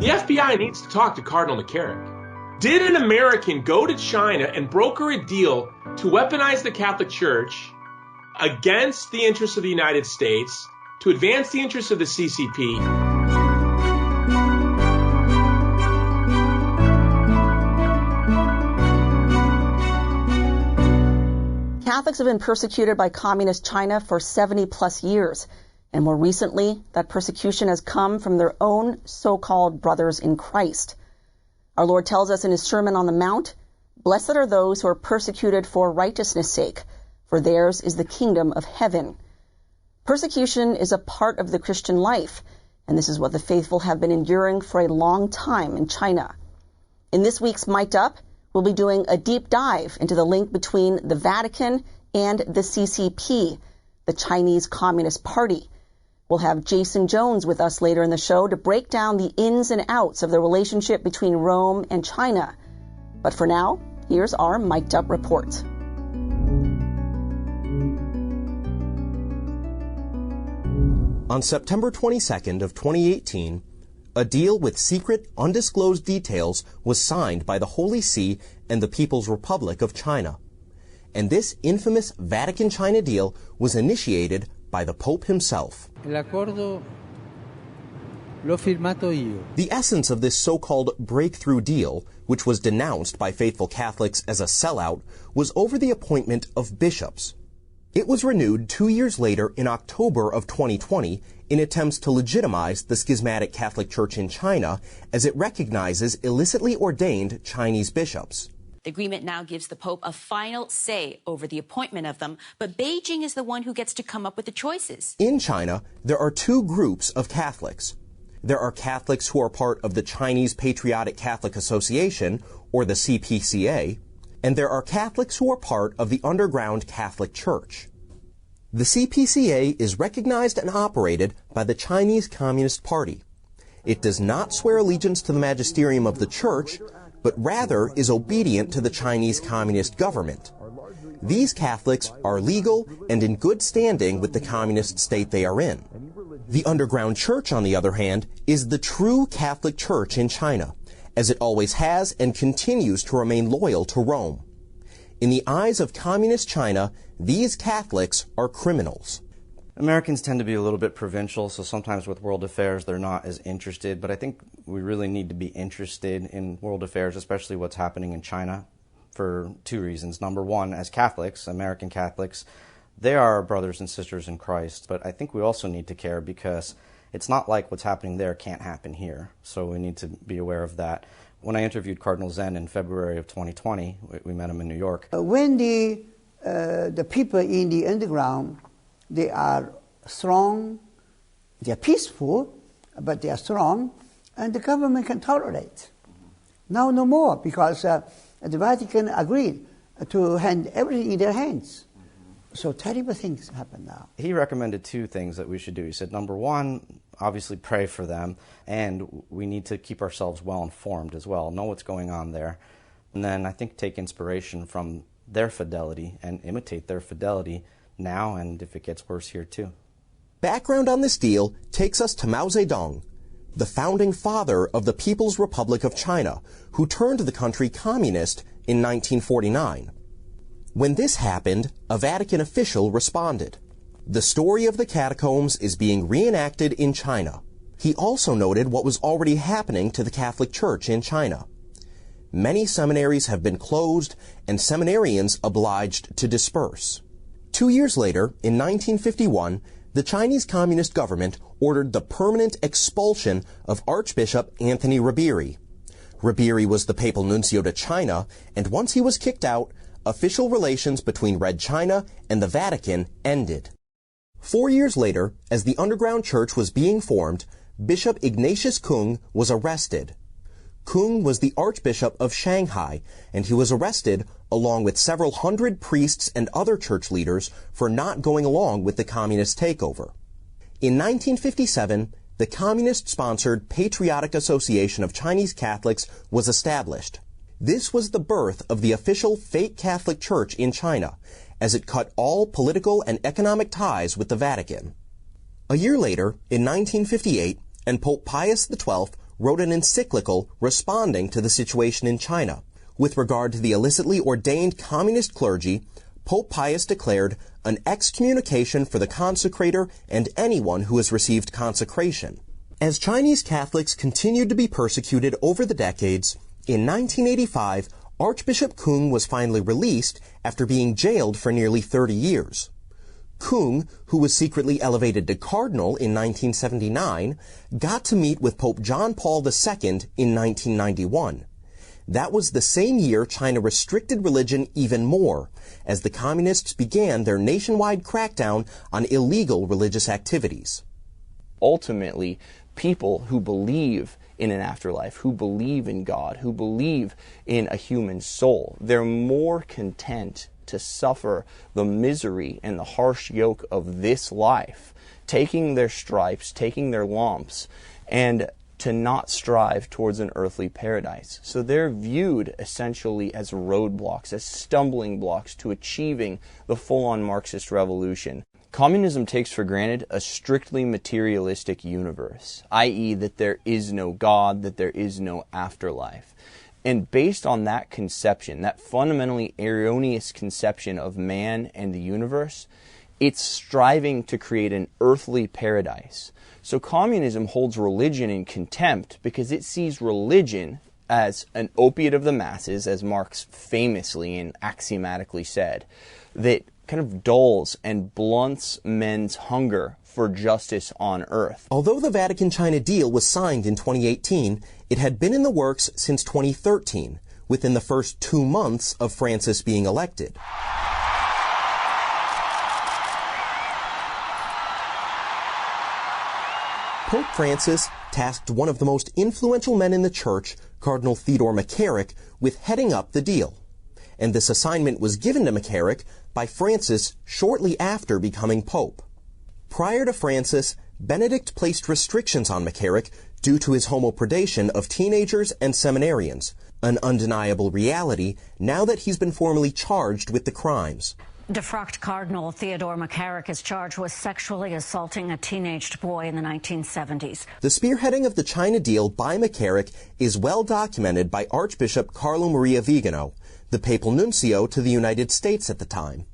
The FBI needs to talk to Cardinal McCarrick. Did an American go to China and broker a deal to weaponize the Catholic Church against the interests of the United States, to advance the interests of the CCP? Catholics have been persecuted by communist China for 70-plus years. And more recently, that persecution has come from their own so-called brothers in Christ. Our Lord tells us in his Sermon on the Mount, "Blessed are those who are persecuted for righteousness' sake, for theirs is the kingdom of heaven." Persecution is a part of the Christian life, and this is what the faithful have been enduring for a long time in China. In this week's Mic'd Up, we'll be doing a deep dive into the link between the Vatican and the CCP, the Chinese Communist Party. We'll have Jason Jones with us later in the show to break down the ins and outs of the relationship between Rome and China. But for now, here's our Mic'd Up report. On September 22nd of 2018, a deal with secret, undisclosed details was signed by the Holy See and the People's Republic of China. And this infamous Vatican-China deal was initiated by the Pope himself. L'accordo l'ho firmato io. The essence of this so-called breakthrough deal, which was denounced by faithful Catholics as a sellout, was over the appointment of bishops. It was renewed 2 years later in October of 2020 in attempts to legitimize the schismatic Catholic Church in China as it recognizes illicitly ordained Chinese bishops. The agreement now gives the Pope a final say over the appointment of them, but Beijing is the one who gets to come up with the choices. In China, there are two groups of Catholics. There are Catholics who are part of the Chinese Patriotic Catholic Association, or the CPCA, and there are Catholics who are part of the underground Catholic Church. The CPCA is recognized and operated by the Chinese Communist Party. It does not swear allegiance to the magisterium of the Church, but rather is obedient to the Chinese Communist government. These Catholics are legal and in good standing with the communist state they are in. The underground church, on the other hand, is the true Catholic Church in China, as it always has and continues to remain loyal to Rome. In the eyes of communist China, these Catholics are criminals. Americans tend to be a little bit provincial, so sometimes with world affairs they're not as interested, but I think we really need to be interested in world affairs, especially what's happening in China, for two reasons. Number one, as Catholics, American Catholics, they are our brothers and sisters in Christ, but I think we also need to care because it's not like what's happening there can't happen here, so we need to be aware of that. When I interviewed Cardinal Zen in February of 2020, we met him in New York. When the people in the underground, they are strong, they are peaceful, but they are strong, and the government can tolerate. Now no more, because the Vatican agreed to hand everything in their hands. So terrible things happen now. He recommended two things that we should do. He said, number one, obviously pray for them, and we need to keep ourselves well informed as well, know what's going on there, and then I think take inspiration from their fidelity and imitate their fidelity now, and if it gets worse here too. Background on this deal takes us to Mao Zedong, the founding father of the People's Republic of China, who turned the country communist in 1949. When this happened, a Vatican official responded. The story of the catacombs is being reenacted in China. He also noted what was already happening to the Catholic Church in China. Many seminaries have been closed and seminarians obliged to disperse. 2 years later, in 1951, the Chinese Communist government ordered the permanent expulsion of Archbishop Anthony Riberi. Riberi was the papal nuncio to China, and once he was kicked out, official relations between Red China and the Vatican ended. 4 years later, as the underground church was being formed, Bishop Ignatius Kung was arrested. Kung was the Archbishop of Shanghai, and he was arrested along with several hundred priests and other church leaders for not going along with the communist takeover. In 1957, the communist-sponsored Patriotic Association of Chinese Catholics was established. This was the birth of the official fake Catholic Church in China, as it cut all political and economic ties with the Vatican. A year later, in 1958, and Pope Pius XII wrote an encyclical responding to the situation in China. With regard to the illicitly ordained communist clergy, Pope Pius declared an excommunication for the consecrator and anyone who has received consecration. As Chinese Catholics continued to be persecuted over the decades, in 1985, Archbishop Kung was finally released after being jailed for nearly 30 years. Kung, who was secretly elevated to cardinal in 1979, got to meet with Pope John Paul II in 1991. That was the same year China restricted religion even more, as the communists began their nationwide crackdown on illegal religious activities. Ultimately, people who believe in an afterlife, who believe in God, who believe in a human soul, they're more content to suffer the misery and the harsh yoke of this life, taking their stripes, taking their lumps, and to not strive towards an earthly paradise. So they're viewed essentially as roadblocks, as stumbling blocks to achieving the full-on Marxist revolution. Communism takes for granted a strictly materialistic universe, i.e. that there is no God, that there is no afterlife. And based on that conception, that fundamentally erroneous conception of man and the universe, it's striving to create an earthly paradise. So communism holds religion in contempt because it sees religion as an opiate of the masses, as Marx famously and axiomatically said, that kind of dulls and blunts men's hunger for justice on earth. Although the Vatican-China deal was signed in 2018, it had been in the works since 2013, within the first 2 months of Francis being elected. Pope Francis tasked one of the most influential men in the Church, Cardinal Theodore McCarrick, with heading up the deal. And this assignment was given to McCarrick by Francis shortly after becoming Pope. Prior to Francis, Benedict placed restrictions on McCarrick due to his homopredation of teenagers and seminarians, an undeniable reality now that he's been formally charged with the crimes. Defrocked Cardinal Theodore McCarrick is charged with sexually assaulting a teenaged boy in the 1970s. The spearheading of the China deal by McCarrick is well documented by Archbishop Carlo Maria Vigano, the papal nuncio to the United States at the time.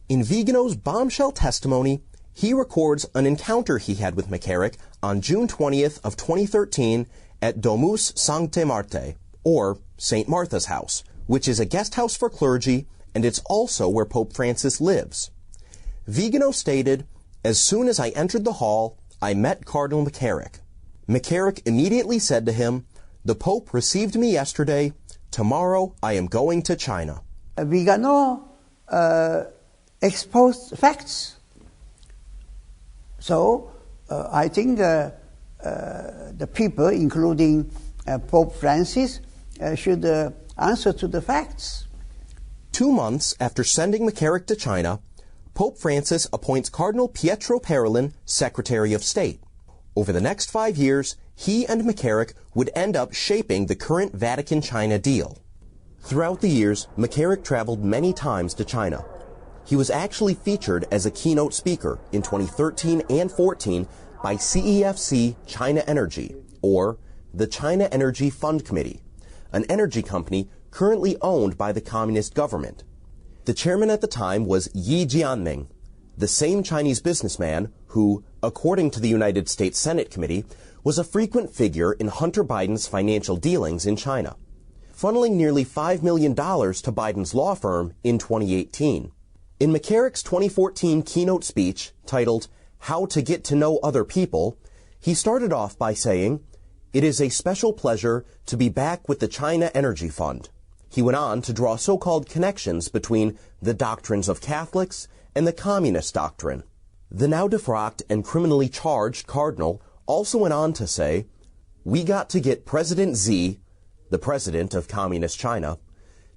In Vigano's bombshell testimony, he records an encounter he had with McCarrick on June 20th of 2013 at Domus Sanctae Marthae, or St. Martha's House, which is a guest house for clergy, and it's also where Pope Francis lives. Vigano stated, "As soon as I entered the hall, I met Cardinal McCarrick. McCarrick immediately said to him, 'The Pope received me yesterday. Tomorrow I am going to China.'" Vigano exposed facts. So I think the people, including Pope Francis, should answer to the facts. 2 months after sending McCarrick to China, Pope Francis appoints Cardinal Pietro Parolin Secretary of State. Over the next 5 years, he and McCarrick would end up shaping the current Vatican-China deal. Throughout the years, McCarrick traveled many times to China. He was actually featured as a keynote speaker in 2013 and 14 by CEFC China Energy, or the China Energy Fund Committee, an energy company currently owned by the communist government. The chairman at the time was Yi Jianming, the same Chinese businessman who, according to the United States Senate Committee, was a frequent figure in Hunter Biden's financial dealings in China, funneling nearly $5 million to Biden's law firm in 2018. In McCarrick's 2014 keynote speech titled "How to Get to Know Other People," he started off by saying, "It is a special pleasure to be back with the China Energy Fund." He went on to draw so-called connections between the doctrines of Catholics and the communist doctrine. The now defrocked and criminally charged cardinal also went on to say, "We got to get President Xi, the president of Communist China,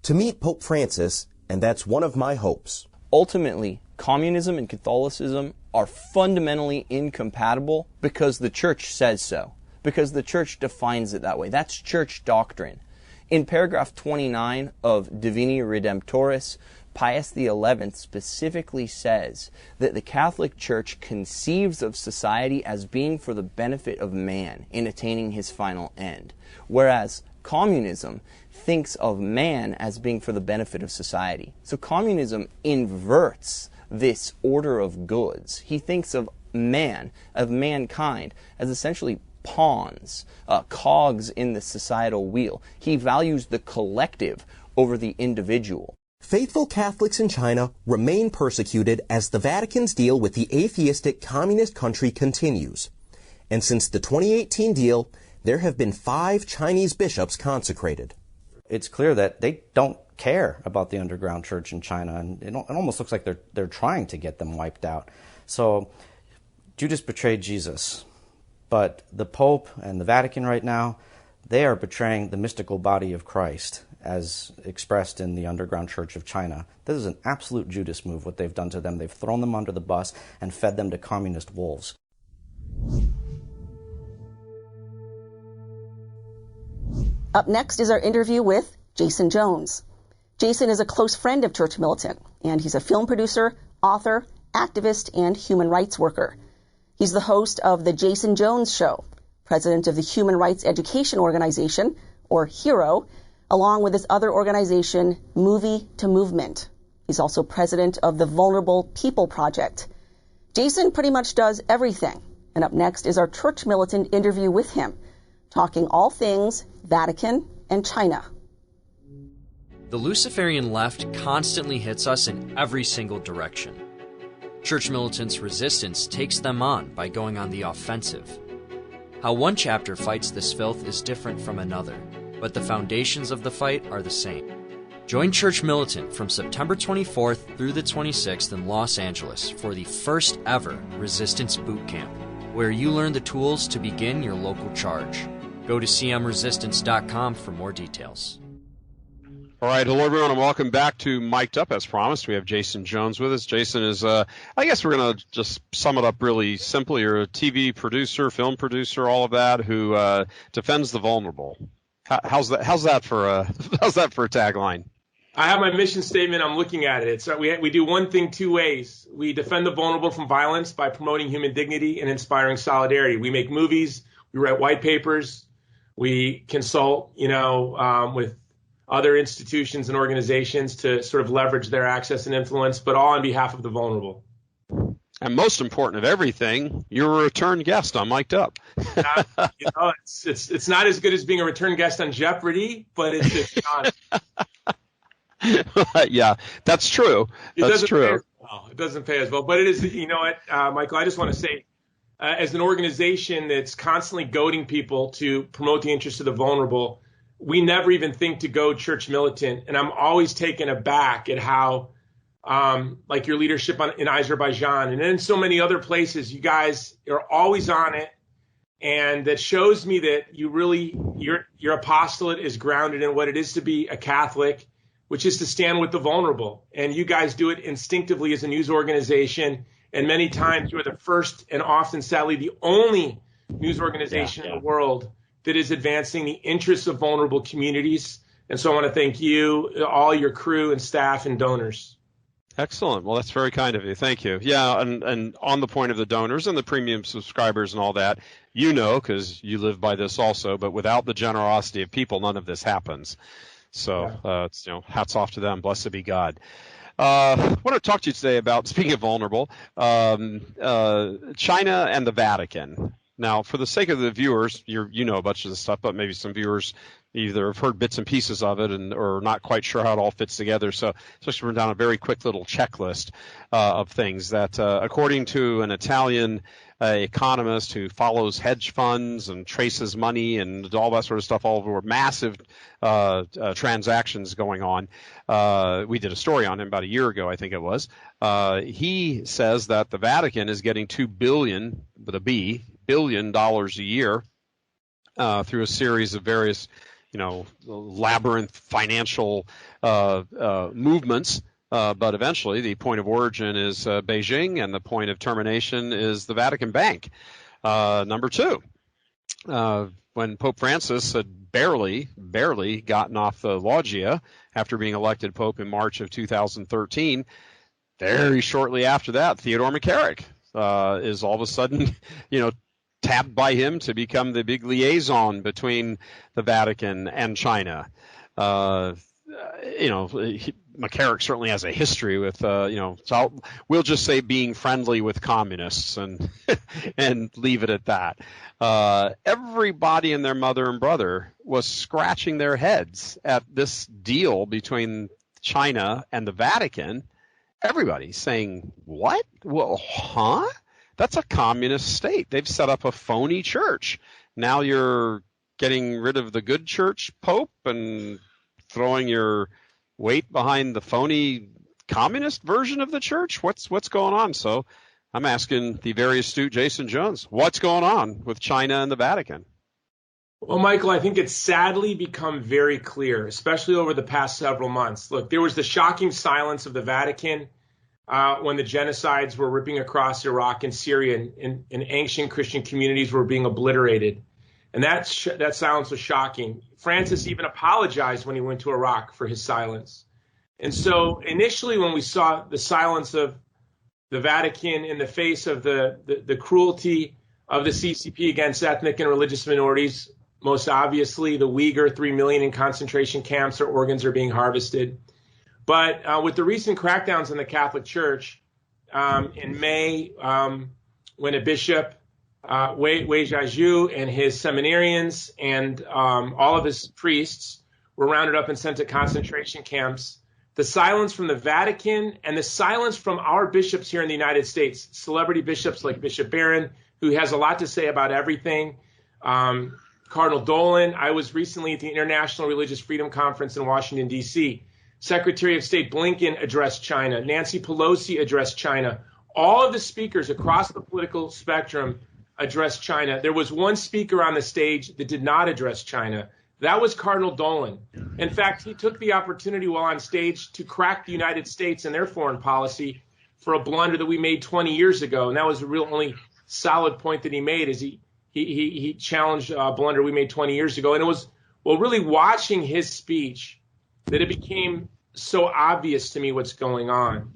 to meet Pope Francis, and that's one of my hopes." Ultimately, communism and Catholicism are fundamentally incompatible because the Church says so, because the Church defines it that way. That's Church doctrine. In paragraph 29 of Divini Redemptoris, Pius XI specifically says that the Catholic Church conceives of society as being for the benefit of man in attaining his final end, whereas communism thinks of man as being for the benefit of society. So communism inverts this order of goods. He thinks of man, of mankind, as essentially pawns, cogs in the societal wheel. He values the collective over the individual. Faithful Catholics in China remain persecuted as the Vatican's deal with the atheistic communist country continues. And since the 2018 deal, there have been 5 Chinese bishops consecrated. It's clear that they don't care about the underground church in China, and it almost looks like they're trying to get them wiped out. So Judas betrayed Jesus, but the Pope and the Vatican right now, they are betraying the mystical body of Christ as expressed in the underground church of China. This is an absolute Judas move, what they've done to them. They've thrown them under the bus and fed them to communist wolves. Up next is our interview with Jason Jones. Jason is a close friend of Church Militant, and he's a film producer, author, activist, and human rights worker. He's the host of The Jason Jones Show, president of the Human Rights Education Organization, or HERO, along with his other organization, Movie to Movement. He's also president of the Vulnerable People Project. Jason pretty much does everything. And up next is our Church Militant interview with him, talking all things Vatican and China. The Luciferian left constantly hits us in every single direction. Church Militant's resistance takes them on by going on the offensive. How one chapter fights this filth is different from another, but the foundations of the fight are the same. Join Church Militant from September 24th through the 26th in Los Angeles for the first ever Resistance Boot Camp, where you learn the tools to begin your local charge. Go to cmresistance.com for more details. All right, hello everyone, and welcome back to Mic'd Up. As promised, we have Jason Jones with us. Jason is, I guess we're going to just sum it up really simply. You're a TV producer, film producer, all of that, who defends the vulnerable. How's that for a tagline? I have my mission statement. I'm looking at it. We do one thing 2 ways. We defend the vulnerable from violence by promoting human dignity and inspiring solidarity. We make movies. We write white papers. We consult, with other institutions and organizations to sort of leverage their access and influence, but all on behalf of the vulnerable. And most important of everything, you're a return guest on Mic'd Up. It's not as good as being a return guest on Jeopardy, but it's not. Yeah, that's true. That's true. It doesn't pay as well, but it is. You know what, Michael? I just want to say, as an organization that's constantly goading people to promote the interests of the vulnerable, we never even think to go Church Militant, and I'm always taken aback at how, like your leadership in Azerbaijan and in so many other places, you guys are always on it, and that shows me that your apostolate is grounded in what it is to be a Catholic, which is to stand with the vulnerable, and you guys do it instinctively as a news organization, and many times you're the first and often, sadly, the only news organization in the world that is advancing the interests of vulnerable communities. And so I want to thank you, all your crew and staff and donors. Excellent. Well, that's very kind of you. Thank you. Yeah, and on the point of the donors and the premium subscribers and all that, because you live by this also, but without the generosity of people, none of this happens. So, hats off to them. Blessed be God. I want to talk to you today about, speaking of vulnerable, China and the Vatican. Now, for the sake of the viewers, you know a bunch of this stuff, but maybe some viewers either have heard bits and pieces of it or not quite sure how it all fits together. So just run down a very quick little checklist of things that, according to an Italian economist who follows hedge funds and traces money and all that sort of stuff all over, massive transactions going on. We did a story on him about a year ago, I think it was. He says that the Vatican is getting $2 billion, with a B, $billion a year through a series of various, labyrinth financial movements. But eventually the point of origin is Beijing, and the point of termination is the Vatican Bank. Number two, when Pope Francis had barely gotten off the loggia after being elected Pope in March of 2013. Very shortly after that, Theodore McCarrick is all of a sudden, tapped by him to become the big liaison between the Vatican and China. McCarrick certainly has a history with, so we'll just say being friendly with communists and and leave it at that. Everybody and their mother and brother was scratching their heads at this deal between China and the Vatican. Everybody saying, what? Well, huh? That's a communist state. They've set up a phony church. Now you're getting rid of the good church pope and throwing your weight behind the phony communist version of the church? What's going on? So I'm asking the very astute Jason Jones, what's going on with China and the Vatican? Well, Michael, I think it's sadly become very clear, especially over the past several months. Look, there was the shocking silence of the Vatican when the genocides were ripping across Iraq and Syria and ancient Christian communities were being obliterated. And that silence was shocking. Francis even apologized when he went to Iraq for his silence. And so initially when we saw the silence of the Vatican in the face of the cruelty of the CCP against ethnic and religious minorities, most obviously the Uyghur, 3 million in concentration camps, their organs are being harvested. But with the recent crackdowns on the Catholic Church in May, when a bishop, Wei Jiazhu, and his seminarians and all of his priests were rounded up and sent to concentration camps, the silence from the Vatican and the silence from our bishops here in the United States, celebrity bishops like Bishop Barron, who has a lot to say about everything, Cardinal Dolan. I was recently at the International Religious Freedom Conference in Washington, D.C. Secretary of State Blinken addressed China. Nancy Pelosi addressed China. All of the speakers across the political spectrum addressed China. There was one speaker on the stage that did not address China. That was Cardinal Dolan. In fact, he took the opportunity while on stage to crack the United States and their foreign policy for a blunder that we made 20 years ago. And that was the real only solid point that he made, is he challenged a blunder we made 20 years ago. And it was, well, really watching his speech that it became so obvious to me what's going on.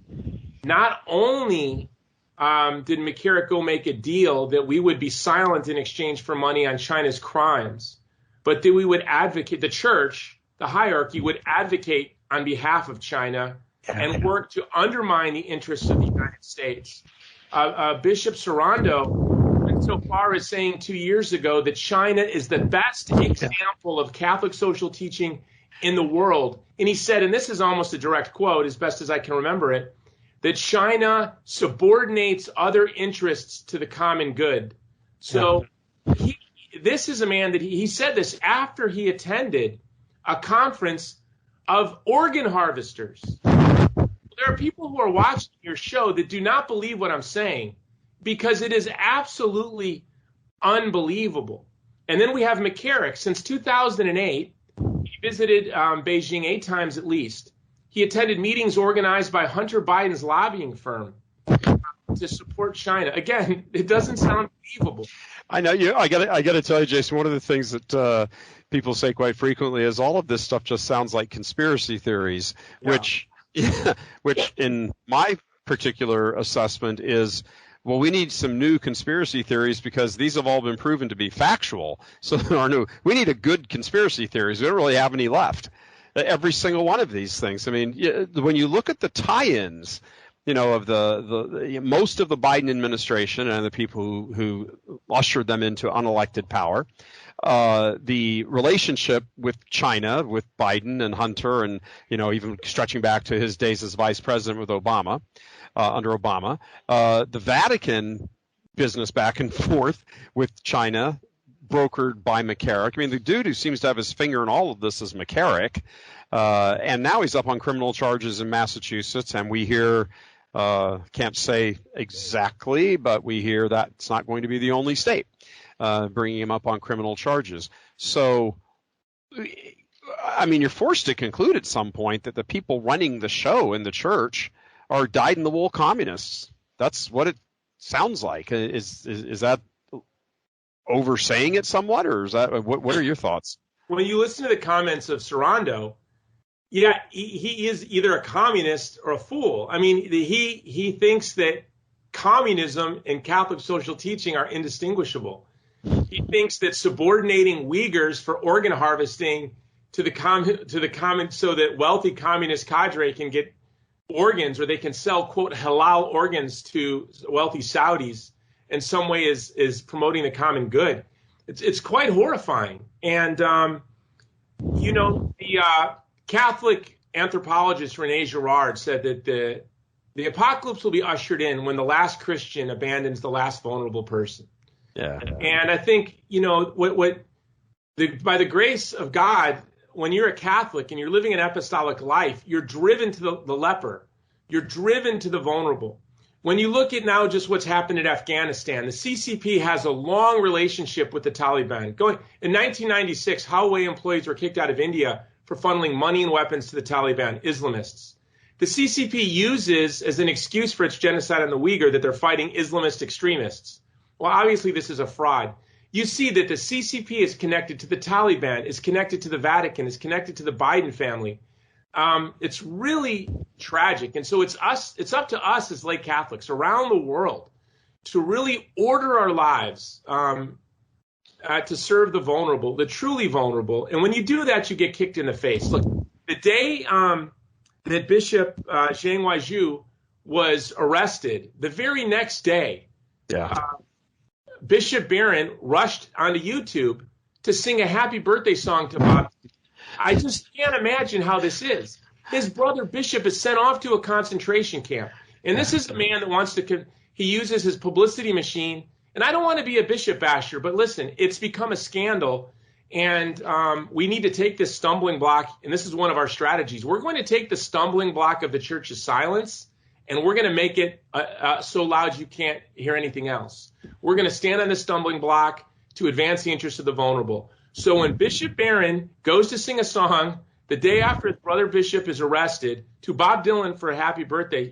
Not only did McCarrick go make a deal that we would be silent in exchange for money on China's crimes, but that we would advocate, the church, the hierarchy would advocate on behalf of China and work to undermine the interests of the United States. Bishop Sorondo went so far as saying 2 years ago that China is the best example of Catholic social teaching in the world. And he said, and this is almost a direct quote, as best as I can remember it, that China subordinates other interests to the common good. So this is a man that he said this after he attended a conference of organ harvesters. There are people who are watching your show that do not believe what I'm saying because it is absolutely unbelievable. And then we have McCarrick. Since 2008, he visited Beijing 8 times at least. He attended meetings organized by Hunter Biden's lobbying firm to support China. Again, it doesn't sound believable. I know you. I got to tell you, Jason. One of the things that people say quite frequently is all of this stuff just sounds like conspiracy theories, which in my particular assessment is, well, we need some new conspiracy theories because these have all been proven to be factual. So there are no. We need a good conspiracy theories. We don't really have any left. Every single one of these things. I mean, when you look at the tie-ins, of the most of the Biden administration and the people who ushered them into unelected power, the relationship with China, with Biden and Hunter, and even stretching back to his days as vice president with Obama, under Obama, the Vatican business back and forth with China, brokered by McCarrick. I mean, the dude who seems to have his finger in all of this is McCarrick, and now he's up on criminal charges in Massachusetts, and we hear, can't say exactly, but we hear that it's not going to be the only state bringing him up on criminal charges. So, I mean, you're forced to conclude at some point that the people running the show in the church are dyed-in-the-wool communists. That's what it sounds like. Is that oversaying it somewhat, or is that what are your thoughts? when you listen to the comments of Sarando, yeah, he is either a communist or a fool. I mean, he thinks that communism and Catholic social teaching are indistinguishable. He thinks that subordinating Uyghurs for organ harvesting to the common so that wealthy communist cadre can get organs, or they can sell, quote, halal organs to wealthy Saudis in some way is promoting the common good. It's quite horrifying. And, the Catholic anthropologist Rene Girard said that the apocalypse will be ushered in when the last Christian abandons the last vulnerable person. Yeah. And I think, by the grace of God, when you're a Catholic and you're living an apostolic life, you're driven to the leper. You're driven to the vulnerable. When you look at now just what's happened in Afghanistan, the CCP has a long relationship with the Taliban. In 1996, Huawei employees were kicked out of India for funneling money and weapons to the Taliban, Islamists. The CCP uses as an excuse for its genocide on the Uyghur that they're fighting Islamist extremists. Well, obviously this is a fraud. You see that the CCP is connected to the Taliban, is connected to the Vatican, is connected to the Biden family. It's really tragic. And so it's up to us as lay Catholics around the world to really order our lives to serve the vulnerable, the truly vulnerable. And when you do that, you get kicked in the face. Look, the day that Bishop Zhang Weizhu was arrested, the very next day, Bishop Barron rushed onto YouTube to sing a happy birthday song to Bob. I just can't imagine how this is. His brother Bishop is sent off to a concentration camp. And this is a man that wants to, he uses his publicity machine. And I don't want to be a bishop basher, but listen, it's become a scandal. And we need to take this stumbling block. And this is one of our strategies. We're going to take the stumbling block of the church's silence, and we're going to make it so loud you can't hear anything else. We're going to stand on the stumbling block to advance the interests of the vulnerable. So when Bishop Barron goes to sing a song the day after his brother Bishop is arrested to Bob Dylan for a happy birthday,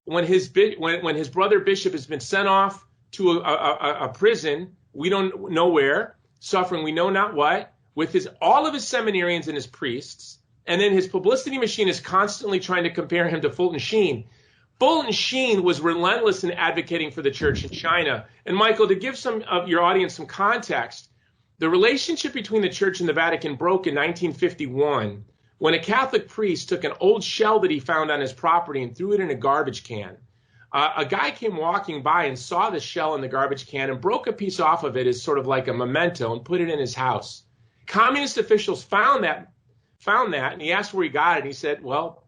when his brother Bishop has been sent off to a prison, we don't know where, suffering we know not what, with all of his seminarians and his priests, and then his publicity machine is constantly trying to compare him to Fulton Sheen. Fulton Sheen was relentless in advocating for the church in China. And Michael, to give some of your audience some context, the relationship between the church and the Vatican broke in 1951 when a Catholic priest took an old shell that he found on his property and threw it in a garbage can. A guy came walking by and saw the shell in the garbage can and broke a piece off of it as sort of like a memento and put it in his house. Communist officials found that, and he asked where he got it. And he said, well,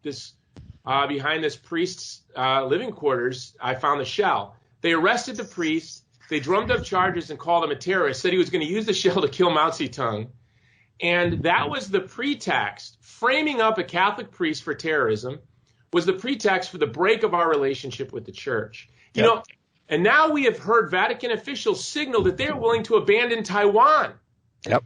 behind this priest's living quarters, I found the shell. They arrested the priest. They drummed up charges and called him a terrorist, said he was going to use the shell to kill Mao Zedong. And that was the pretext. Framing up a Catholic priest for terrorism was the pretext for the break of our relationship with the church. And now we have heard Vatican officials signal that they're willing to abandon Taiwan. Yep.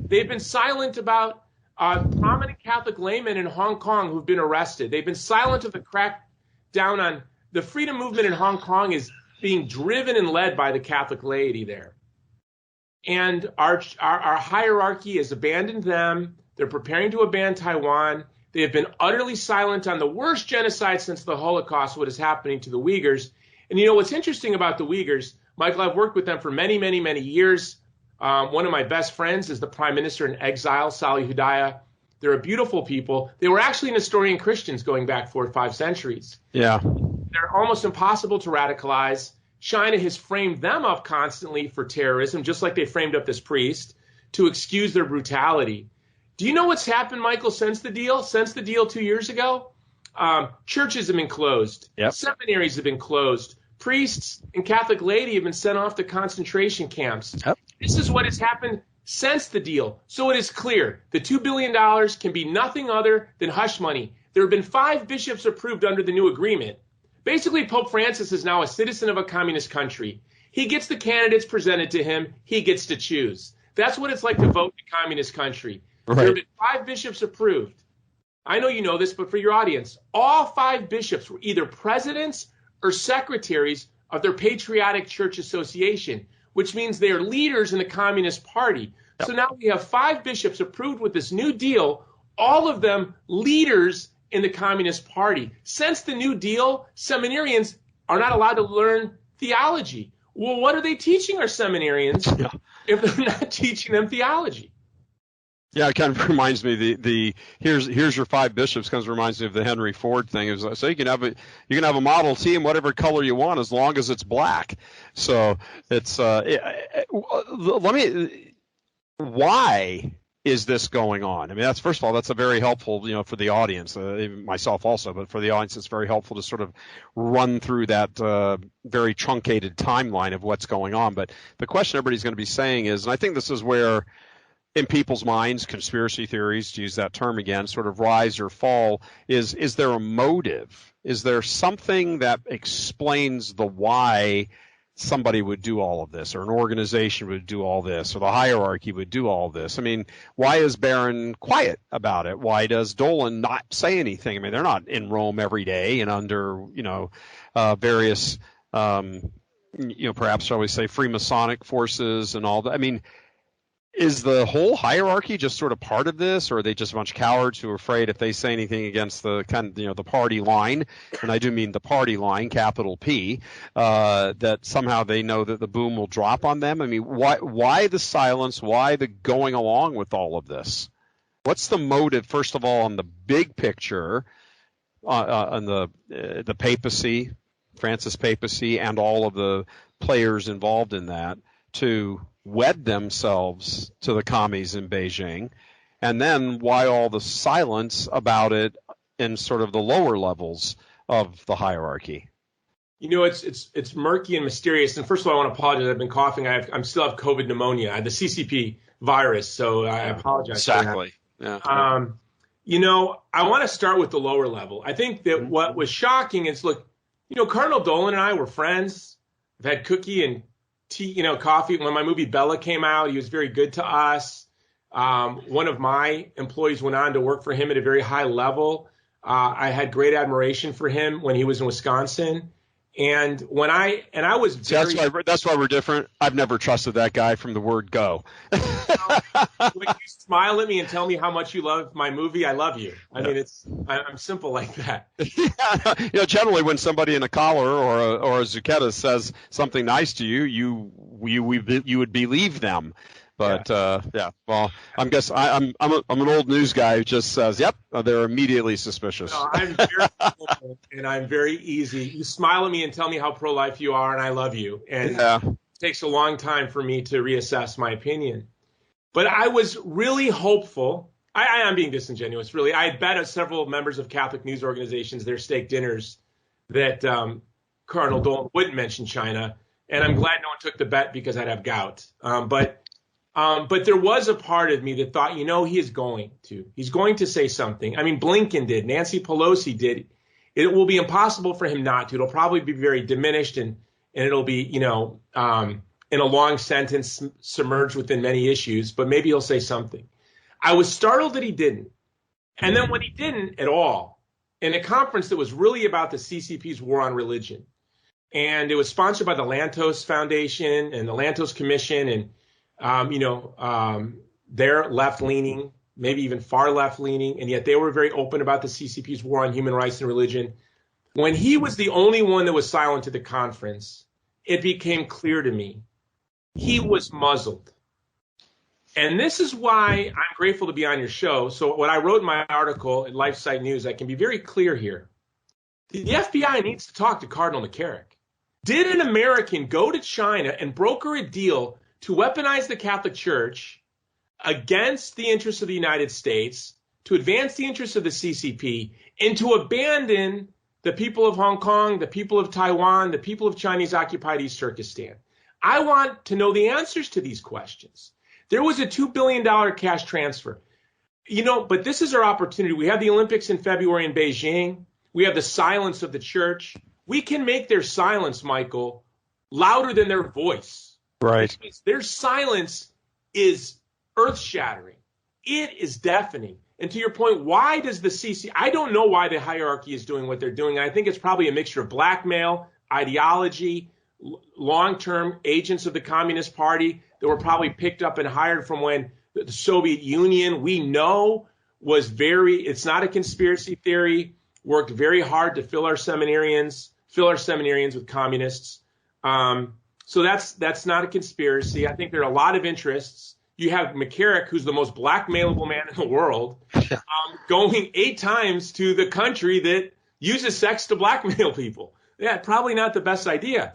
They've been silent about prominent Catholic laymen in Hong Kong who've been arrested. They've been silent of the crackdown on the freedom movement in Hong Kong is being driven and led by the Catholic laity there. And our hierarchy has abandoned them. They're preparing to abandon Taiwan. They have been utterly silent on the worst genocide since the Holocaust, what is happening to the Uyghurs. And what's interesting about the Uyghurs, Michael, I've worked with them for many, many, many years. One of my best friends is the prime minister in exile, Salih Hudayah. They're a beautiful people. They were actually Nestorian Christians going back 4 or 5 centuries. Yeah. They're almost impossible to radicalize. China has framed them up constantly for terrorism, just like they framed up this priest, to excuse their brutality. Do you know what's happened, Michael, since the deal? Since the deal 2 years ago? Churches have been closed. Yep. Seminaries have been closed. Priests and Catholic laity have been sent off to concentration camps. Yep. This is what has happened since the deal. So it is clear the $2 billion can be nothing other than hush money. There have been 5 bishops approved under the new agreement. Basically, Pope Francis is now a citizen of a communist country. He gets the candidates presented to him. He gets to choose. That's what it's like to vote in a communist country. Right. There have been 5 bishops approved. I know you know this, but for your audience, all 5 bishops were either presidents or secretaries of their patriotic church association, which means they are leaders in the Communist Party. So now we have 5 bishops approved with this new deal, all of them leaders in the Communist Party. Since the New Deal, seminarians are not allowed to learn theology. Well, what are they teaching our seminarians if they're not teaching them theology? Yeah, it kind of reminds me the here's your 5 bishops kind of reminds me of the Henry Ford thing. So you can have a Model T in whatever color you want as long as it's black. So it's why is this going on? I mean, that's first of all, that's a very helpful, for the audience, myself also, but for the audience, it's very helpful to sort of run through that very truncated timeline of what's going on. But the question everybody's going to be saying is, and I think this is where in people's minds, conspiracy theories, to use that term again, sort of rise or fall, is there a motive? Is there something that explains the why somebody would do all of this, or an organization would do all this, or the hierarchy would do all this? I mean, why is Barron quiet about it? Why does Dolan not say anything? I mean, they're not in Rome every day and under, various, perhaps shall we say, Freemasonic forces and all that. I mean, is the whole hierarchy just sort of part of this, or are they just a bunch of cowards who are afraid if they say anything against the the party line, and I do mean the party line, capital P, that somehow they know that the boom will drop on them? I mean, why the silence? Why the going along with all of this? What's the motive, first of all, on the big picture, on the papacy, Francis papacy, and all of the players involved in that, to wed themselves to the commies in Beijing, and then why all the silence about it in sort of the lower levels of the hierarchy? It's murky and mysterious. And first of all, I want to apologize. I've been coughing. I still have COVID pneumonia. I have the CCP virus, so I apologize. Exactly. Yeah. I want to start with the lower level. I think that what was shocking is, look, Cardinal Dolan and I were friends. I've had cookie and tea, coffee. When my movie Bella came out, he was very good to us. One of my employees went on to work for him at a very high level. I had great admiration for him when he was in Wisconsin. And when I was very... That's why we're different. I've never trusted that guy from the word go. When you smile at me and tell me how much you love my movie, I love you. I mean, I'm simple like that. Generally when somebody in a collar or a zucchetta says something nice to you, you would believe them. But well, I'm an old news guy who just says, "Yep," they're immediately suspicious. No, I'm very simple and I'm very easy. You smile at me and tell me how pro-life you are, and I love you. And it takes a long time for me to reassess my opinion. But I was really hopeful. I am being disingenuous, really. I had bet at several members of Catholic news organizations their steak dinners that Cardinal Dolan wouldn't mention China, and I'm glad no one took the bet because I'd have gout. But there was a part of me that thought, he is going to. He's going to say something. I mean, Blinken did. Nancy Pelosi did. It will be impossible for him not to. It'll probably be very diminished, and it'll be, in a long sentence, submerged within many issues. But maybe he'll say something. I was startled that he didn't. And then when he didn't at all, in a conference that was really about the CCP's war on religion, and it was sponsored by the Lantos Foundation and the Lantos Commission, and they're left-leaning, maybe even far left-leaning, and yet they were very open about the CCP's war on human rights and religion. When he was the only one that was silent at the conference, it became clear to me he was muzzled. And this is why I'm grateful to be on your show. So what I wrote in my article at LifeSite News, I can be very clear here. The FBI needs to talk to Cardinal McCarrick. Did an American go to China and broker a deal to weaponize the Catholic Church against the interests of the United States, to advance the interests of the CCP, and to abandon the people of Hong Kong, the people of Taiwan, the people of Chinese-occupied East Turkestan? I want to know the answers to these questions. There was a $2 billion cash transfer. But this is our opportunity. We have the Olympics in February in Beijing. We have the silence of the church. We can make their silence, Michael, louder than their voice. Right. Their silence is earth-shattering. It is deafening. And to your point, why does the CCP? I don't know why the hierarchy is doing what they're doing. I think it's probably a mixture of blackmail, ideology, long-term agents of the Communist Party. that were probably picked up and hired from when the Soviet Union, we know, was it's not a conspiracy theory, worked very hard to fill our seminarians with communists. So that's not a conspiracy. I think there are a lot of interests. You have McCarrick, who's the most blackmailable man in the world, going 8 times to the country that uses sex to blackmail people. Yeah, probably not the best idea.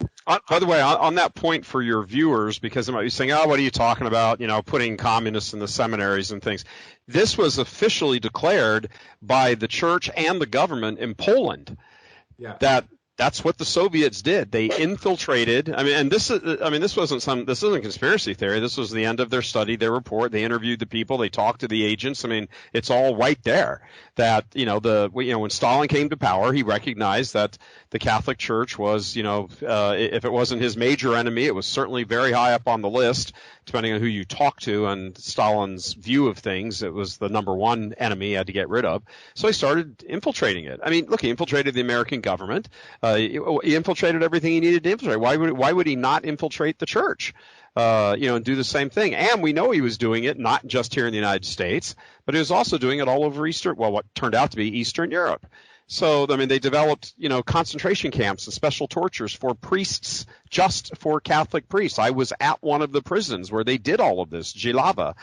By the way, on that point for your viewers, because they might be saying, what are you talking about, putting communists in the seminaries and things. This was officially declared by the church and the government in Poland. Yeah. That's what the Soviets did. They infiltrated. This isn't conspiracy theory. This was the end of their study, their report. They interviewed the people. They talked to the agents. It's all right there. That when Stalin came to power, he recognized that the Catholic Church was, if it wasn't his major enemy, it was certainly very high up on the list, depending on who you talk to and Stalin's view of things. It was the number one enemy he had to get rid of. So he started infiltrating it. He infiltrated the American government. He infiltrated everything he needed to infiltrate. Why would he not infiltrate the church? And do the same thing. And we know he was doing it not just here in the United States, but he was also doing it all over what turned out to be Eastern Europe. So, they developed, concentration camps and special tortures for priests, just for Catholic priests. I was at one of the prisons where they did all of this, Jilava,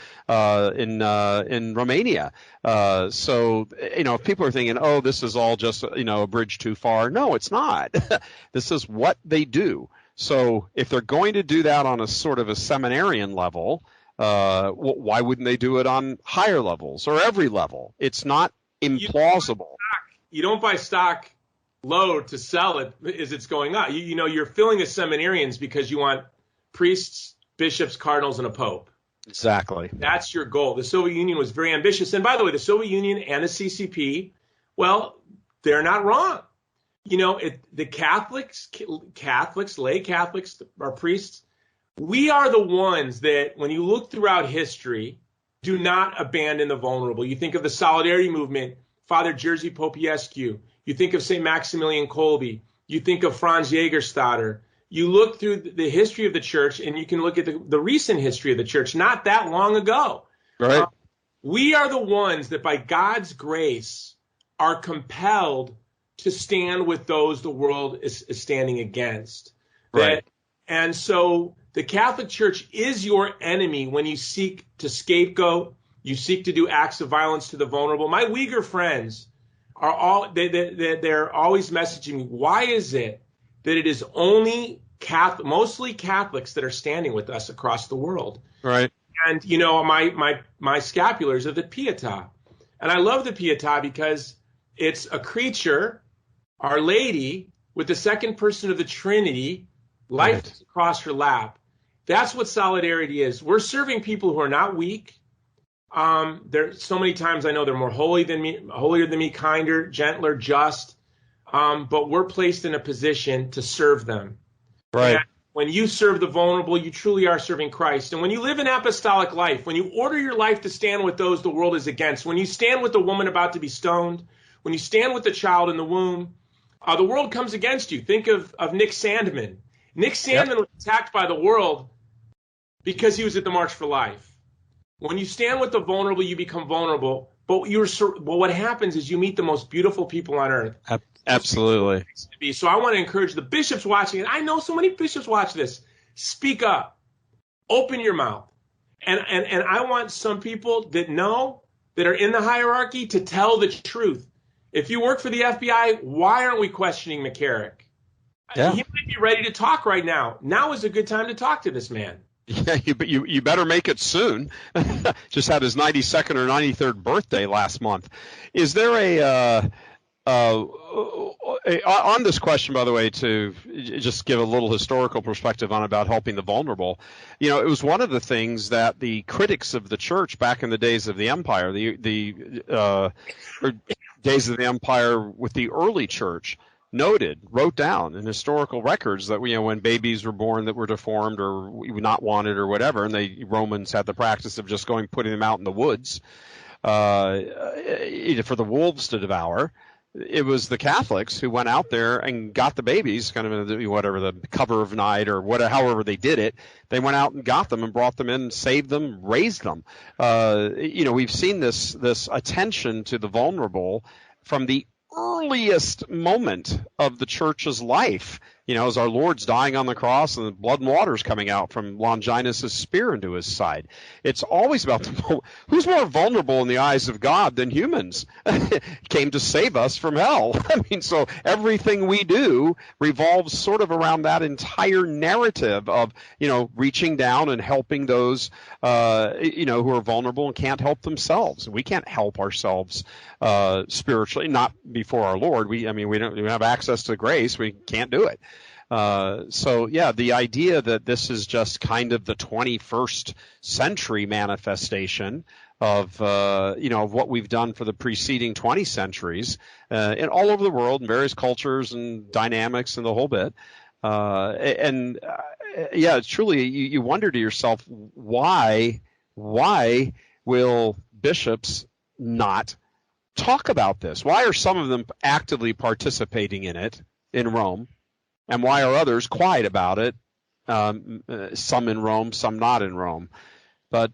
in Romania. So, if people are thinking, this is all just, a bridge too far. No, it's not. This is what they do. So if they're going to do that on a sort of a seminarian level, why wouldn't they do it on higher levels or every level? It's not implausible. You don't buy stock low to sell it as it's going up. You're filling the seminarians because you want priests, bishops, cardinals, and a pope. Exactly. That's your goal. The Soviet Union was very ambitious. And by the way, the Soviet Union and the CCP, well, they're not wrong. The Catholics, lay Catholics, our priests, we are the ones that, when you look throughout history, do not abandon the vulnerable. You think of the Solidarity Movement, Father Jerzy Popescu. You think of St. Maximilian Kolbe. You think of Franz Jägerstätter. You look through the history of the church, and you can look at the recent history of the church, not that long ago. Right. We are the ones that, by God's grace, are compelled to stand with those the world is standing against. Right. And so the Catholic Church is your enemy when you seek to scapegoat, you seek to do acts of violence to the vulnerable. My Uyghur friends are they're always messaging me, why is it that it is only mostly Catholics that are standing with us across the world? Right. And, my scapulars are the Pietà. And I love the Pietà because it's a creature, Our Lady, with the second person of the Trinity, life across her lap. That's what solidarity is. We're serving people who are not weak. There's so many times I know they're more holier than me, kinder, gentler, just. But we're placed in a position to serve them. Right. And when you serve the vulnerable, you truly are serving Christ. And when you live an apostolic life, when you order your life to stand with those the world is against, when you stand with the woman about to be stoned, when you stand with the child in the womb, the world comes against you. Think of Nick Sandman. Nick Sandman was attacked by the world because he was at the March for Life. When you stand with the vulnerable, you become vulnerable. But what happens is you meet the most beautiful people on earth. Absolutely. So I want to encourage the bishops watching, and I know so many bishops watch this. Speak up. Open your mouth. And I want some people that are in the hierarchy to tell the truth. If you work for the FBI, why aren't we questioning McCarrick? Yeah. He might be ready to talk right now. Now is a good time to talk to this man. Yeah, you better make it soon. Just had his 92nd or 93rd birthday last month. Is there on this question, by the way, to just give a little historical perspective on about helping the vulnerable, it was one of the things that the critics of the church back in the days of the empire, the days of the empire with the early church, wrote down in historical records that when babies were born that were deformed or not wanted or whatever, and the Romans had the practice of just putting them out in the woods for the wolves to devour. it was the Catholics who went out there and got the babies, kind of in whatever the cover of night or whatever, however they did it. They went out and got them and brought them in, saved them, raised them. We've seen this attention to the vulnerable from the earliest moment of the church's life. As our Lord's dying on the cross and the blood and water's coming out from Longinus' spear into his side. It's always about who's more vulnerable in the eyes of God than humans. Came to save us from hell. So everything we do revolves sort of around that entire narrative of, reaching down and helping those, who are vulnerable and can't help themselves. We can't help ourselves spiritually, not before our Lord. We don't have access to grace. We can't do it. The idea that this is just kind of the 21st century manifestation of what we've done for the preceding 20 centuries, and all over the world in various cultures and dynamics and the whole bit. Truly, you wonder to yourself, why will bishops not talk about this? Why are some of them actively participating in it in Rome? And why are others quiet about it? Some in Rome, some not in Rome. But,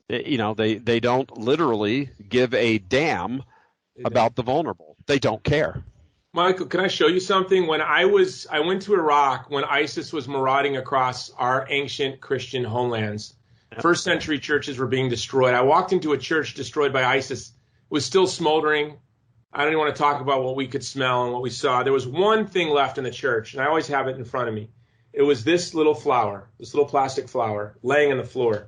they don't literally give a damn about the vulnerable. They don't care. Michael, can I show you something? When I went to Iraq when ISIS was marauding across our ancient Christian homelands. First century churches were being destroyed. I walked into a church destroyed by ISIS. It was still smoldering. I don't even want to talk about what we could smell and what we saw. There was one thing left in the church, and I always have it in front of me. It was this little flower, this little plastic flower laying on the floor.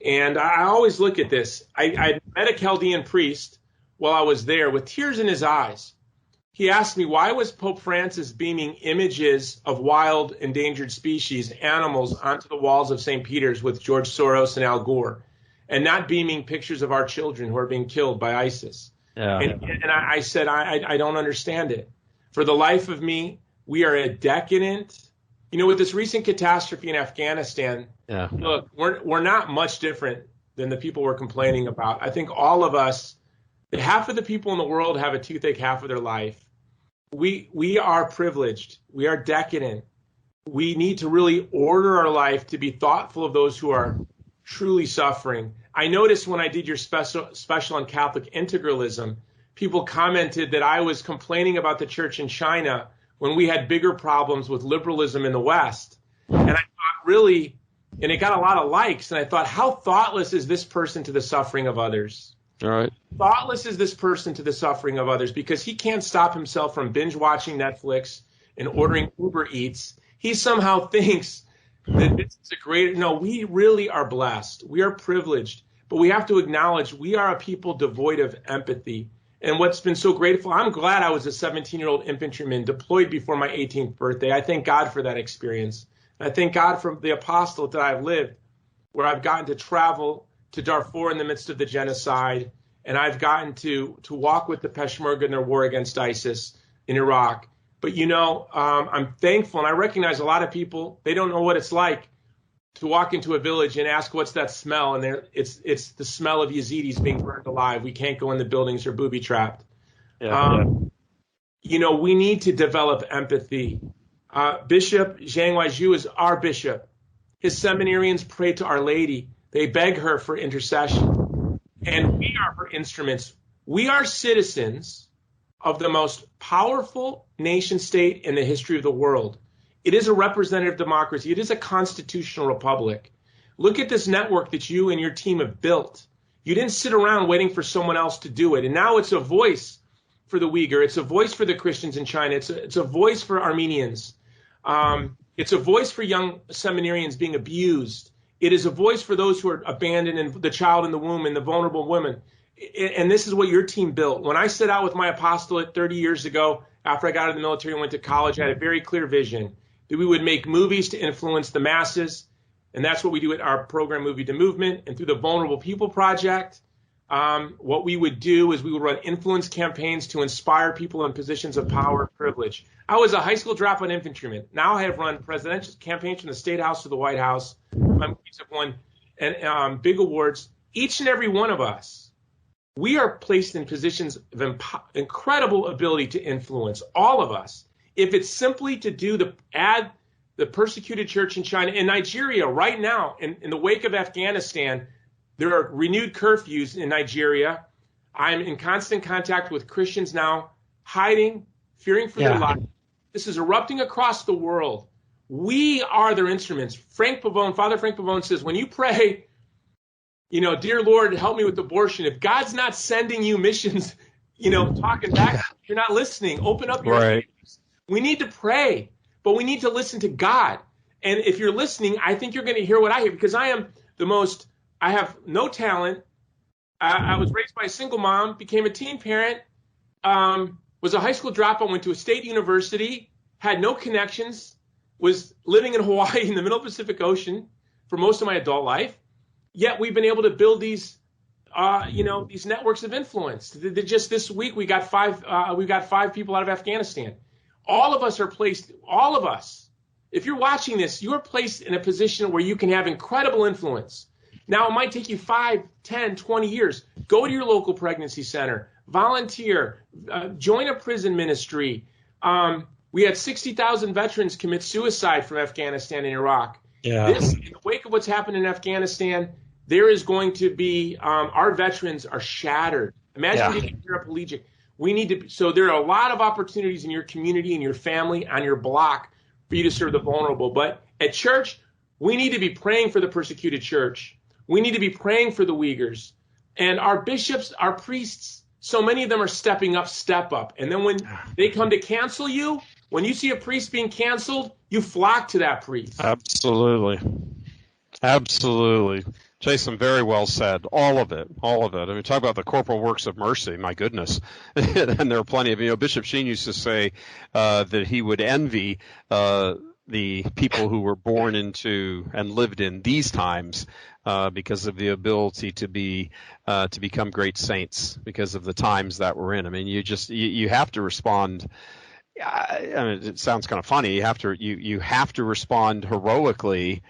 And I always look at this. I met a Chaldean priest while I was there with tears in his eyes. He asked me, why was Pope Francis beaming images of wild endangered species, animals, onto the walls of St. Peter's with George Soros and Al Gore, and not beaming pictures of our children who are being killed by ISIS? Yeah. And I said, I don't understand it. For the life of me, we are a decadent. With this recent catastrophe in Afghanistan, look, we're not much different than the people we're complaining about. I think all of us, half of the people in the world have a toothache half of their life. We are privileged. We are decadent. We need to really order our life to be thoughtful of those who are truly suffering. I noticed when I did your special on Catholic integralism, people commented that I was complaining about the church in China when we had bigger problems with liberalism in the West. And I thought, really, and it got a lot of likes, and I thought, how thoughtless is this person to the suffering of others? All right. Thoughtless is this person to the suffering of others, because he can't stop himself from binge watching Netflix and ordering Uber Eats. He somehow thinks that this is a great, no, we really are blessed. We are privileged, but we have to acknowledge we are a people devoid of empathy. And what's been so grateful, I'm glad I was a 17-year-old infantryman deployed before my 18th birthday. I thank God for that experience. I thank God for the apostolate that I've lived, where I've gotten to travel to Darfur in the midst of the genocide, and I've gotten to walk with the Peshmerga in their war against ISIS in Iraq. But, I'm thankful, and I recognize a lot of people, they don't know what it's like to walk into a village and ask, what's that smell? And it's the smell of Yazidis being burned alive. We can't go in the buildings, or booby trapped. We need to develop empathy. Bishop Zhang Weizhu is our bishop. His seminarians pray to Our Lady. They beg her for intercession. And we are her instruments. We are citizens of the most powerful nation state in the history of the world. It is a representative democracy. It is a constitutional republic. Look at this network that you and your team have built. You didn't sit around waiting for someone else to do it. And now it's a voice for the Uyghur. It's a voice for the Christians in China. It's a voice for Armenians. It's a voice for young seminarians being abused. It is a voice for those who are abandoned, and the child in the womb, and the vulnerable women. And this is what your team built. When I set out with my apostolate 30 years ago, after I got out of the military and went to college, I had a very clear vision that we would make movies to influence the masses. And that's what we do at our program, Movie to Movement. And through the Vulnerable People Project, what we would do is we would run influence campaigns to inspire people in positions of power and privilege. I was a high school dropout infantryman. Now I have run presidential campaigns from the State House to the White House. My movies have won big awards. Each and every one of us we are placed in positions of incredible ability to influence, all of us. If it's simply to add the persecuted church in China, in Nigeria right now, in the wake of Afghanistan, there are renewed curfews in Nigeria. I'm in constant contact with Christians now, hiding, fearing for their lives. This is erupting across the world. We are their instruments. Father Frank Pavone says, when you pray, dear Lord, help me with abortion, if God's not sending you missions, talking back, you're not listening. Open up your ears. We need to pray, but we need to listen to God. And if you're listening, I think you're going to hear what I hear, because I have no talent. I was raised by a single mom, became a teen parent, was a high school dropout, went to a state university, had no connections, was living in Hawaii in the middle of the Pacific Ocean for most of my adult life. Yet we've been able to build these networks of influence. Just this week, we got five people out of Afghanistan. All of us, if you're watching this, you're placed in a position where you can have incredible influence. Now, it might take you 5, 10, 20 years. Go to your local pregnancy center, volunteer, join a prison ministry. We had 60,000 veterans commit suicide from Afghanistan and Iraq. In the wake of what's happened in Afghanistan, there is going to be, our veterans are shattered. Imagine being paraplegic. So there are a lot of opportunities in your community, in your family, on your block for you to serve the vulnerable. But at church, we need to be praying for the persecuted church. We need to be praying for the Uyghurs. And our bishops, our priests, so many of them are stepping up, step up. And then when they come to cancel you, when you see a priest being canceled, you flock to that priest. Absolutely. Jason, very well said. All of it. I mean, talk about the corporal works of mercy. My goodness. And there are plenty of, Bishop Sheen used to say that he would envy the people who were born into and lived in these times because of the ability to become great saints because of the times that we're in. I mean, you have to respond. I mean, it sounds kind of funny. You have to respond heroically,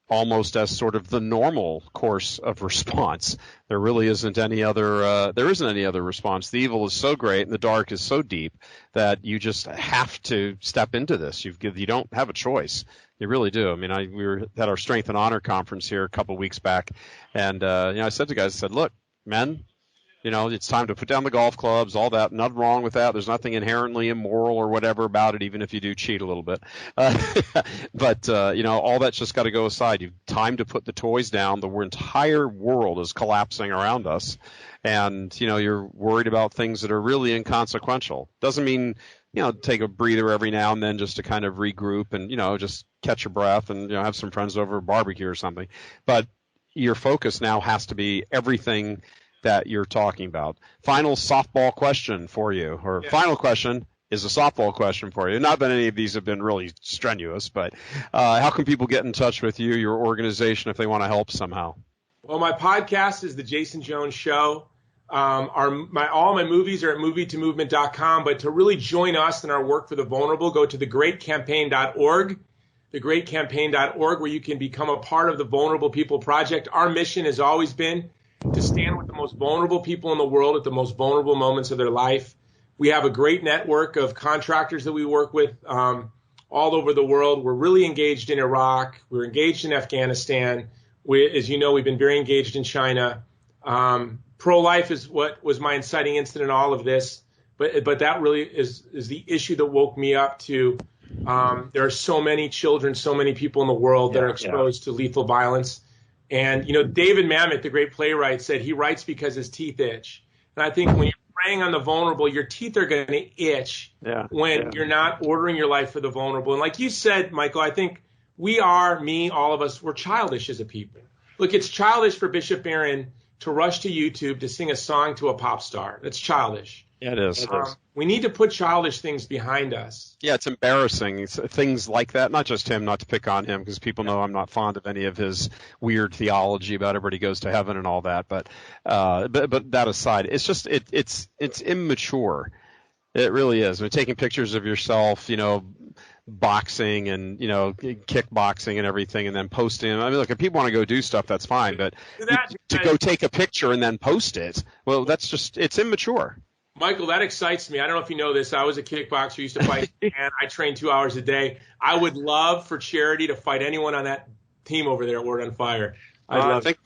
almost as sort of the normal course of response. There really isn't any other. There isn't any other response. The evil is so great and the dark is so deep that you just have to step into this. You don't have a choice. You really do. I mean, we were at our Strength and Honor conference here a couple of weeks back, and I said to guys, look, men, it's time to put down the golf clubs, all that. Nothing wrong with that. There's nothing inherently immoral or whatever about it, even if you do cheat a little bit. But all that's just got to go aside. You've time to put the toys down. The entire world is collapsing around us. And, you're worried about things that are really inconsequential. Doesn't mean, take a breather every now and then just to kind of regroup and, just catch your breath and, have some friends over a barbecue or something. But your focus now has to be everything that you're talking about. Final softball question for you, or final question is a softball question for you. Not that any of these have been really strenuous, but how can people get in touch with you, your organization, if they want to help somehow? Well, my podcast is The Jason Jones Show. All my movies are at movietomovement.com, but to really join us in our work for the vulnerable, go to thegreatcampaign.org, thegreatcampaign.org, where you can become a part of the Vulnerable People Project. Our mission has always been to stand with the most vulnerable people in the world at the most vulnerable moments of their life. We have a great network of contractors that we work with all over the world. We're really engaged in Iraq. We're engaged in Afghanistan. As you know, we've been very engaged in China. Pro-life is what was my inciting incident in all of this, but that really is the issue that woke me up to. There are so many children, so many people in the world that are exposed to lethal violence. And, David Mamet, the great playwright, said he writes because his teeth itch. And I think when you're preying on the vulnerable, your teeth are going to itch when you're not ordering your life for the vulnerable. And like you said, Michael, I think all of us, we're childish as a people. Look, it's childish for Bishop Barron to rush to YouTube to sing a song to a pop star. It's childish. Yeah, it is. We need to put childish things behind us. Yeah, it's embarrassing. It's things like that, not just him, not to pick on him, because people know I'm not fond of any of his weird theology about everybody goes to heaven and all that. But that aside, it's just it's immature. It really is. I mean, taking pictures of yourself, boxing and, kickboxing and everything and then posting. I mean, look, if people want to go do stuff, that's fine. But to go take a picture and then post it, well, it's immature. Michael, that excites me. I don't know if you know this. I was a kickboxer, used to fight, and I trained 2 hours a day. I would love for Charity to fight anyone on that team over there at Word on Fire. I think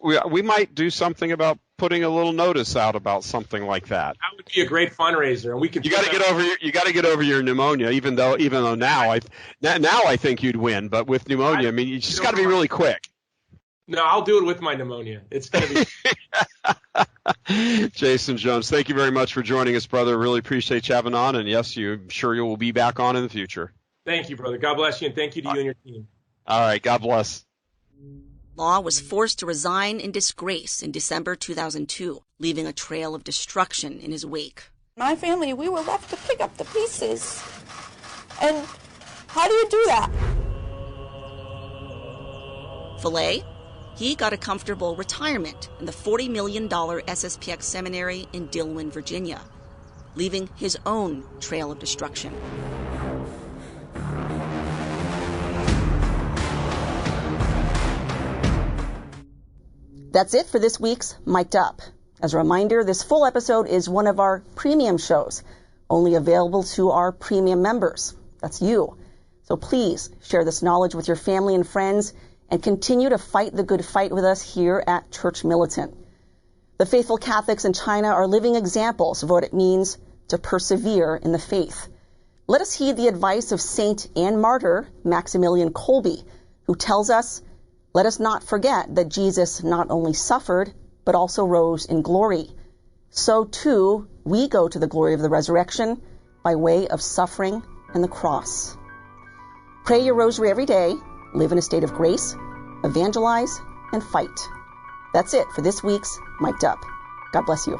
we might do something about putting a little notice out about something like that. That would be a great fundraiser, and we can. You got to get over your pneumonia. Even though now I think you'd win, but with pneumonia, you just got to be really quick. No, I'll do it with my pneumonia. It's going to be. Jason Jones, thank you very much for joining us, brother. Really appreciate you having on, and yes, I'm sure you will be back on in the future. Thank you, brother. God bless you, and thank you to you and your team. All right, God bless. Law was forced to resign in disgrace in December 2002, leaving a trail of destruction in his wake. My family, we were left to pick up the pieces. And how do you do that? Filet, he got a comfortable retirement in the $40 million SSPX seminary in Dillwyn, Virginia, leaving his own trail of destruction. That's it for this week's Mic'd Up. As a reminder, this full episode is one of our premium shows, only available to our premium members. That's you. So please share this knowledge with your family and friends and continue to fight the good fight with us here at Church Militant. The faithful Catholics in China are living examples of what it means to persevere in the faith. Let us heed the advice of Saint and Martyr Maximilian Kolbe, who tells us, let us not forget that Jesus not only suffered, but also rose in glory. So too, we go to the glory of the resurrection by way of suffering and the cross. Pray your rosary every day, live in a state of grace, evangelize, and fight. That's it for this week's Mic'd Up. God bless you.